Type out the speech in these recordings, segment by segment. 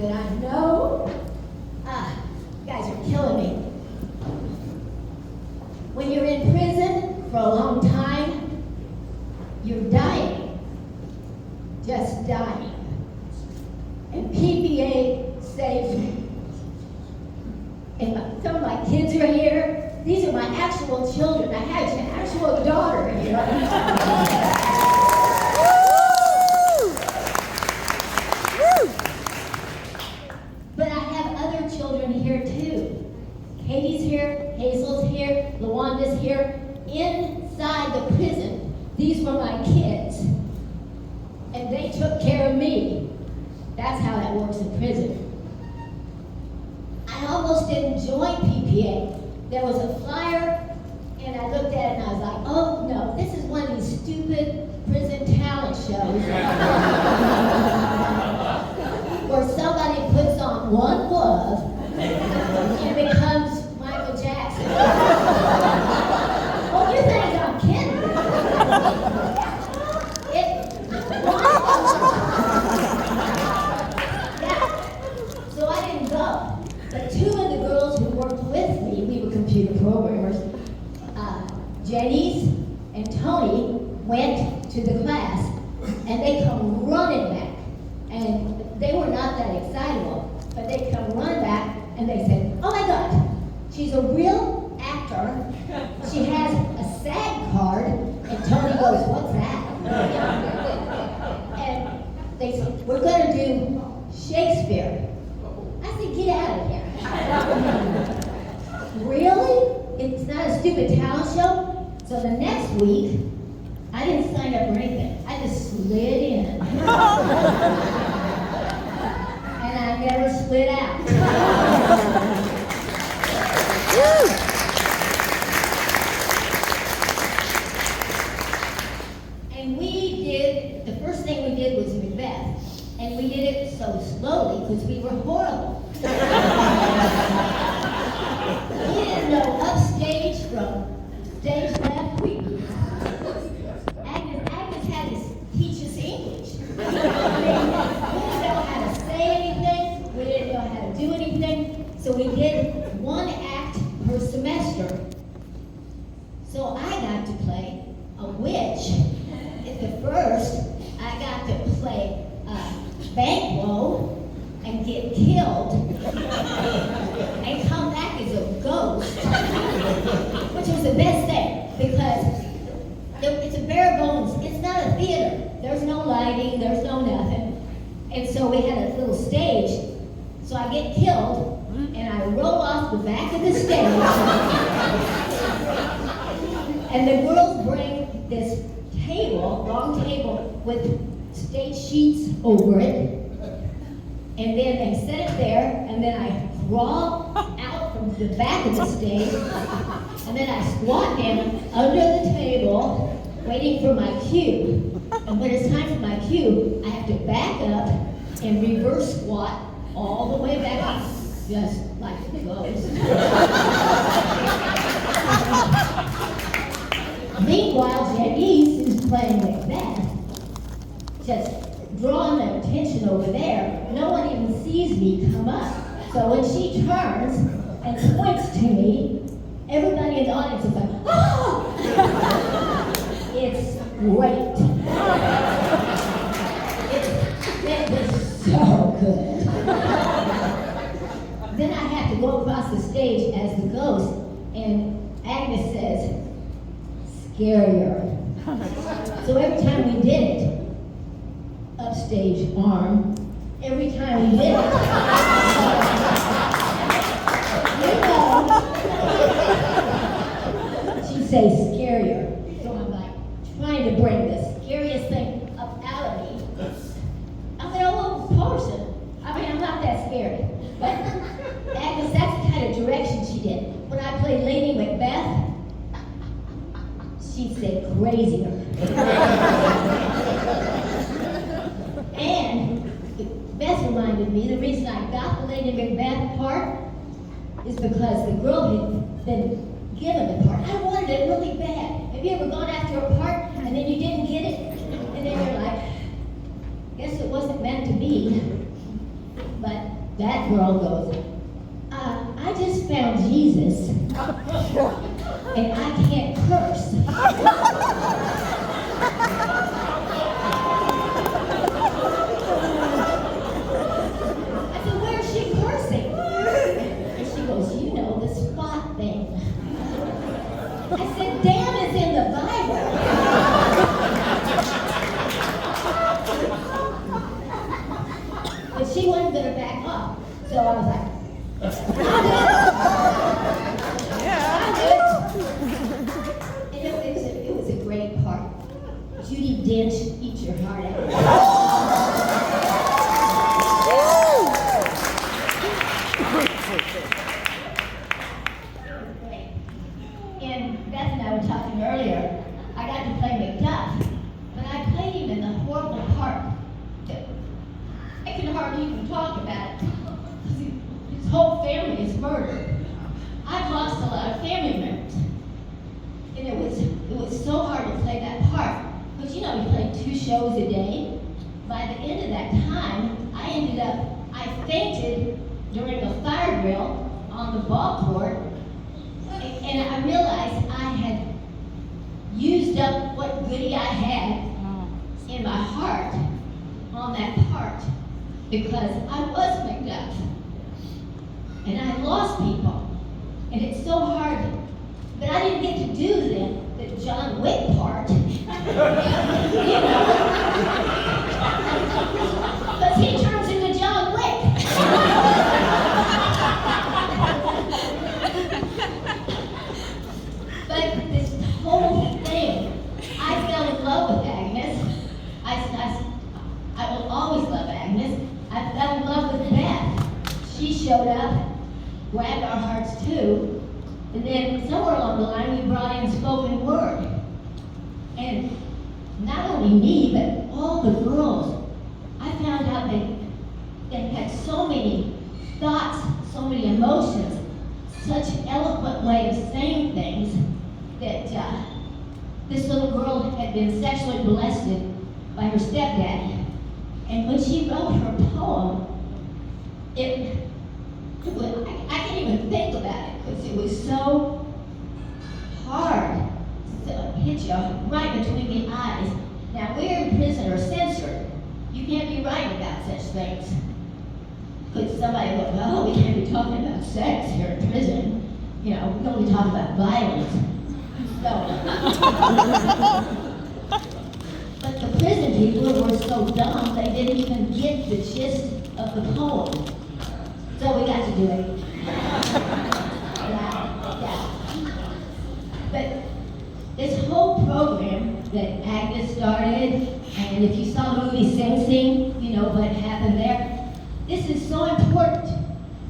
that I know. You guys are killing me. When you're in prison for a long time, you're dying. Just dying. And PPA saves me. And some of my kids are here. These are my actual children. I had an actual daughter here. But I have other children here too. Katie's here, Hazel's here, Lawanda's here. Inside the prison, these were my kids. And they took care of me. That's how that works in prison. I almost didn't join PPA. There was a flyer, and I looked at it and I was like, oh no, this is one of these stupid prison talent shows where somebody puts on one glove and becomes Michael Jackson. Oh, you think I'm kidding? Yeah. So I didn't go. But two of the girls who worked with me, we were computer programmers, Janice and Tony went to the class, and they come running back. And they were not that excitable, but they come running back, and they said, oh my God, she's a real actor. She has a SAG card. And Tony goes, what's that? And they said, we're going to do Shakespeare. I said, get out of here. Really? It's not a stupid talent show? So the next week, I didn't sign up for anything. I just slid in. And I never slid out. And the first thing we did was Macbeth. And we did it so slowly because we were horrible. We didn't know upstage from stage left. Agnes had to teach us English. We didn't know how to say anything. We didn't know how to do anything. So we did one act per semester. So I got to play a witch. At the first, I got to play Banquo and get killed and come back as a ghost, which was the best thing because it's a bare bones. It's not a theater. There's no lighting. There's no nothing. And so we had a little stage. So I get killed and I roll off the back of the stage. And the girls bring this table, long table, with stage sheets over it. And then they set it there, and then I crawl out from the back of the stage, and then I squat down under the table, waiting for my cue. And when it's time for my cue, I have to back up and reverse squat all the way back up, just like a ghost. Meanwhile, Janice is playing Macbeth, just drawing their attention over there. No one even sees me come up. So when she turns and points to me, everybody in the audience is like, oh! It's great. It was so good. Then I have to go across the stage as the ghost, and Agnes says, scarier. So every time we did it, upstage arm, every time we did it, you know, she'd say scarier. So I'm like trying to bring the scariest thing up out of me. I'm an old person. I mean, I'm not that scary. But Agnes, that's the kind of direction she did. When I played Lady Macbeth, she said crazier. And Beth reminded me the reason I got the Lady Macbeth part is because the girl had been given the part. I wanted it really bad. Have you ever gone after a part and then you didn't get it? And then you're like, guess it wasn't meant to be. But that girl goes, I just found Jesus, and I can't curse. I said, where's she cursing? And she goes, you know, the spot thing. I said, damn, it's in the Bible. But she wasn't going to back off. So I was like, I'm good. And it was a great part. Judy Dench, eat your heart out. And Beth and I were talking earlier. I got to play Macduff, but I played him in the horrible part that I can hardly even talk about it. His whole family is murdered. I've lost a lot of family members. And it was so hard to play that part. Because you know, we played 2 shows a day. By the end of that time, I fainted during a fire drill on the ball court. And I realized I had used up what goodie I had in my heart on that part. Because I was Macduff. And I lost people. And it's so hard. But I didn't get to do the John Wick part. You know? Because he turns into John Wick. But this whole thing, I fell in love with Agnes. I will always love Agnes. I fell in love with Beth. She showed up, grabbed our hearts too, and then somewhere along the line we brought in spoken word. And not only me, but all the girls, I found out they had so many thoughts, so many emotions, such an eloquent way of saying things that this little girl had been sexually molested by her stepdaddy. And when she wrote her poem, I can't even think about it because it was so hard. So it hit you right between the eyes. Now we're in prison or censored. You can't be writing about such things. Because somebody will go, oh, we can't be talking about sex here in prison. You know, we can only talk about violence. So, but the prison people were so dumb they didn't even get the gist of the poem. So we got to do it. Yeah. But this whole program that Agnes started, and if you saw the movie Sing Sing, you know what happened there. This is so important.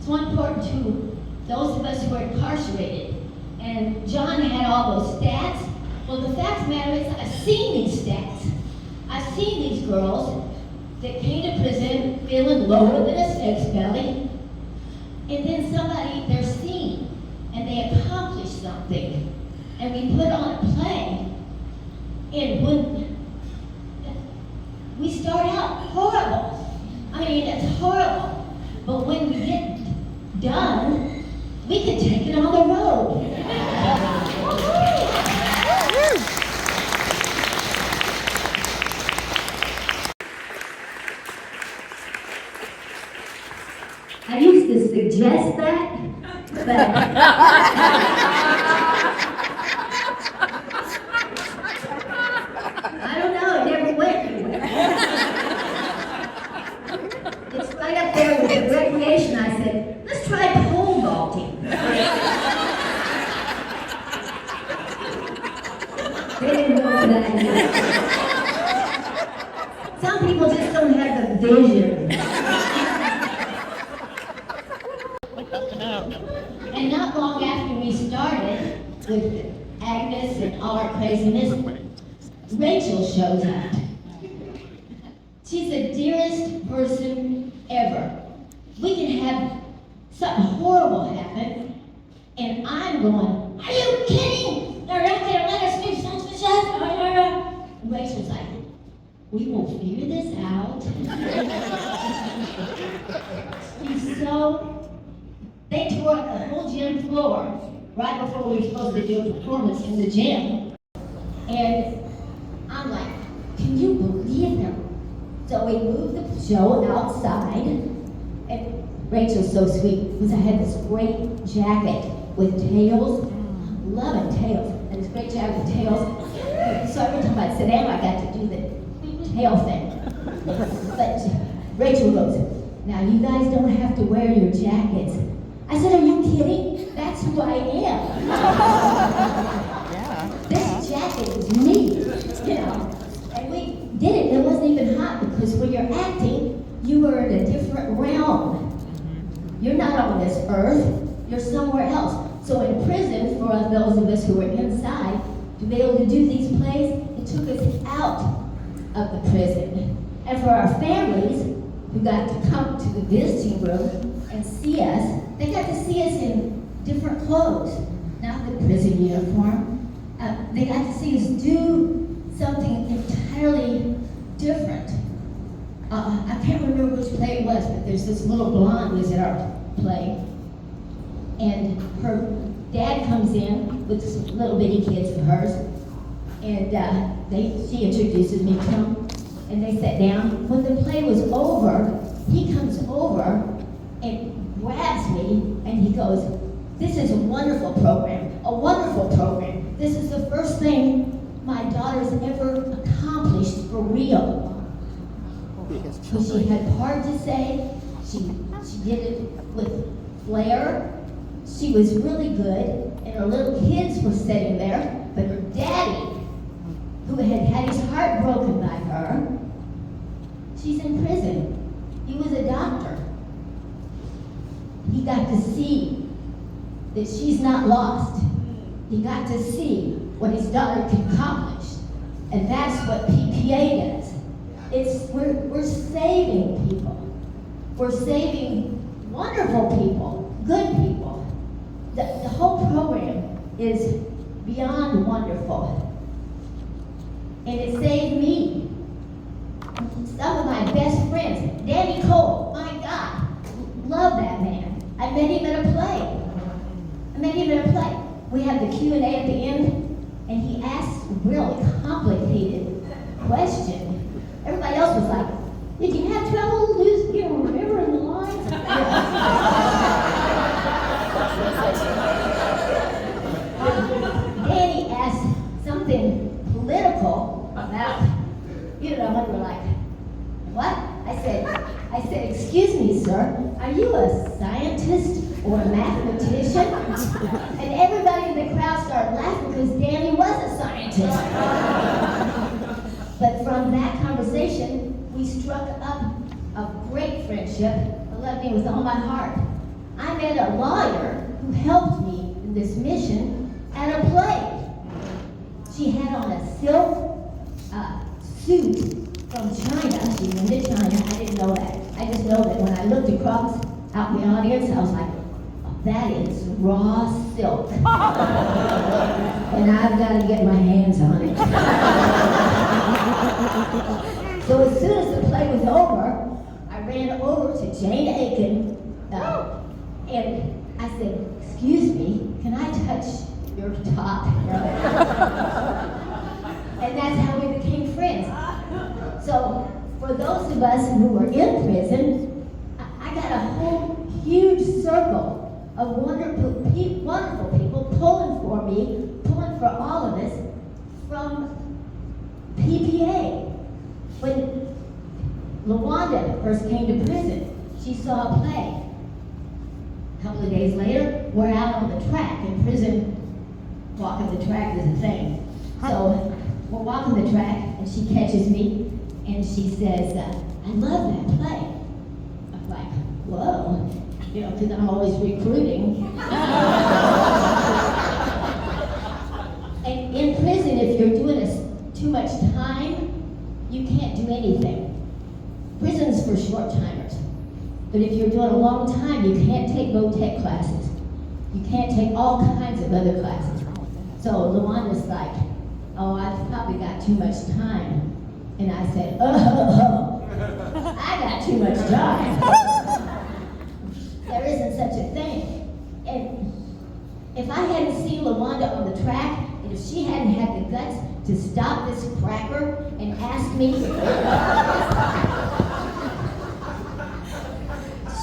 So important to those of us who are incarcerated. And John had all those stats. Well, the fact of the matter is, I've seen these stats. I've seen these girls that came to prison feeling lower than a snake's belly. And then they're seen, and they accomplish something. And we put on a play. And when we start out horrible. I mean, it's horrible. But when we get done, we can take it on the road. I used to suggest that, but I don't know, it never went anywhere. It's right up there with the recreation. I said, let's try pole vaulting. They didn't go for that either. Some people just don't have the vision. And not long after we started with Agnes and all our craziness, Rachel shows up. She's the dearest person ever. We can have something horrible happen, and I'm going, are you kidding? They're not going to let us do such and such. And Rachel's like, we will figure this out. She's So they tore up the whole gym floor right before we were supposed to do a performance in the gym. And I'm like, can you believe them? So we moved the show outside, and Rachel's so sweet because I had this great jacket with tails. I'm loving tails, and this great jacket with tails. So every time I'd sit down, I got to do the tail thing. But Rachel goes, now you guys don't have to wear your jackets. I said, are you kidding? That's who I am. Yeah. This jacket is me, you know. And we did it, and it wasn't even hot because when you're acting, you are in a different realm. You're not on this earth, you're somewhere else. So in prison, for those of us who were inside, to be able to do these plays, it took us out of the prison. And for our families who got to come to the visiting room and see us, they got to see us in different clothes, not the prison uniform. They got to see us do something entirely different. I can't remember which play it was, but there's this little blonde who's at our play, and her dad comes in with some little bitty kids of hers, and she introduces me to them, and they sat down. When the play was over, he comes over and grabs me, and he goes, this is a wonderful program, a wonderful program. This is the first thing my daughter's ever accomplished for real. So she had hard to say, she did it with flair. She was really good, and her little kids were sitting there, but her daddy, who had had his heart broken by her, she's in prison. He was a doctor. He got to see that she's not lost. He got to see what his daughter can accomplish. And that's what PPA does. We're saving people. We're saving wonderful people, good people. The whole program is beyond wonderful. And it saved me. Some of my best friends, Danny Cole, my God, love that man. I met him at a play. We had the Q&A at the end, and he asked a really complicated question. Everybody else was like, did you have trouble remembering the lines? Danny asked something political about, and we're like, what? I said, excuse me, sir, are you a scientist or a mathematician? And everybody in the crowd started laughing because Danny was a scientist. But from that conversation, we struck up a great friendship. I loved him with all my heart. I met a lawyer who helped me in this mission at a play. She had on a silk suit from China. She went to China. I didn't know that. I just know that when I looked across out in the audience, I was like, that is raw silk. And I've got to get my hands on it. So as soon as the play was over, I ran over to Jane Aiken, and I said, excuse me, can I touch your top? And that's how we became friends. So for those of us who were in prison, I got a whole huge circle of wonderful people pulling for me, pulling for all of us from PPA. When LaWanda first came to prison, she saw a play. A couple of days later, we're out on the track. In prison, walking the track is a thing. So we're walking the track, and she catches me, and she says, I love that play. I'm like, whoa, because I'm always recruiting. And in prison, if you're doing too much time, you can't do anything. Prison's for short-timers. But if you're doing a long time, you can't take vo-tech classes. You can't take all kinds of other classes. So LaWanda's like, oh, I've probably got too much time. And I said, oh, I got too much time. hadn't seen LaWanda on the track, and if she hadn't had the guts to stop this cracker and ask me,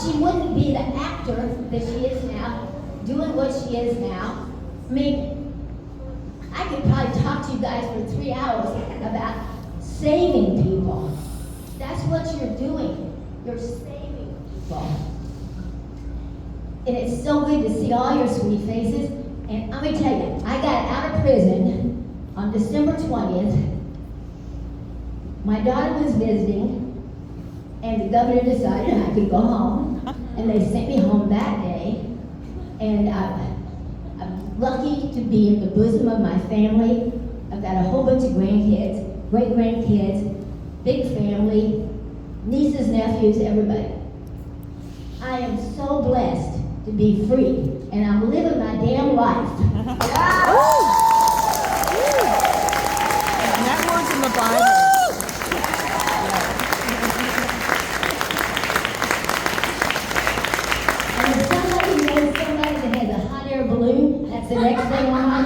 she wouldn't be the actor that she is now, doing what she is now. I mean, I could probably talk to you guys for 3 hours about saving people. That's what you're doing. You're saving people. And it's so good to see all your sweet faces. And let me tell you, I got out of prison on December 20th. My daughter was visiting, and the governor decided I could go home. And they sent me home that day. And I'm lucky to be in the bosom of my family. I've got a whole bunch of grandkids, great-grandkids, big family, nieces, nephews, everybody. I am so blessed to be free, and I'm living my damn life. And that word's in the Bible. And if somebody knows somebody that has a hot air balloon, that's the next thing on my